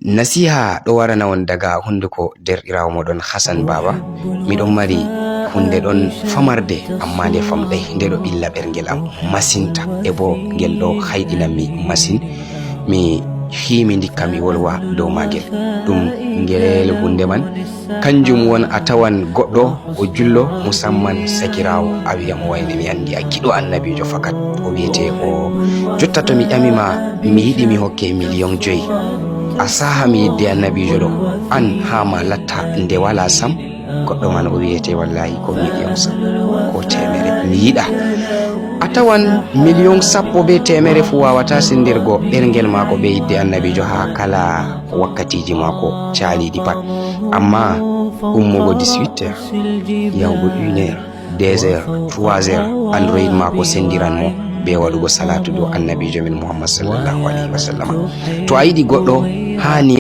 nasiha ɗo warana on daga hunduko derɗirawo moɗon Hassan Baba. Miɗon mari hunde ɗon famarde amma nde famɗai, nde ɗo ɓilla ɓerngel am masinta, e bo ngel ɗo hayɗinanmi masin. Mi himi ndikka mi wolwa dow magel. Ɗum ngel hunde man kanjum won a tawan goɗɗo o jullo, musamman sakirawo a wi'a mo wayne mi andi a kiɗo annabijo fakat, o wiyete o jotta to mi ƴamima mi yiɗi mi hokke 5 million a saha mi yidde annabijo ɗo, an ha ma latta nde wala sam. Goɗɗo man o wiyete wallahi ko 1 million ko 100 mi yiɗa. A tawan 1 million be 100 fu wawata sindirgo ɓerngel mako be yidde annabijo ha kala wakkatiji mako caliɗi pat. Amma ummugo 18 heures yahugo 1 heure 2 heures 3 heures android mako sendiran mo be waɗugo salatu dow annabijo min Muhammad sallallahu alaihi wasallam. To a yiɗi goɗɗo hani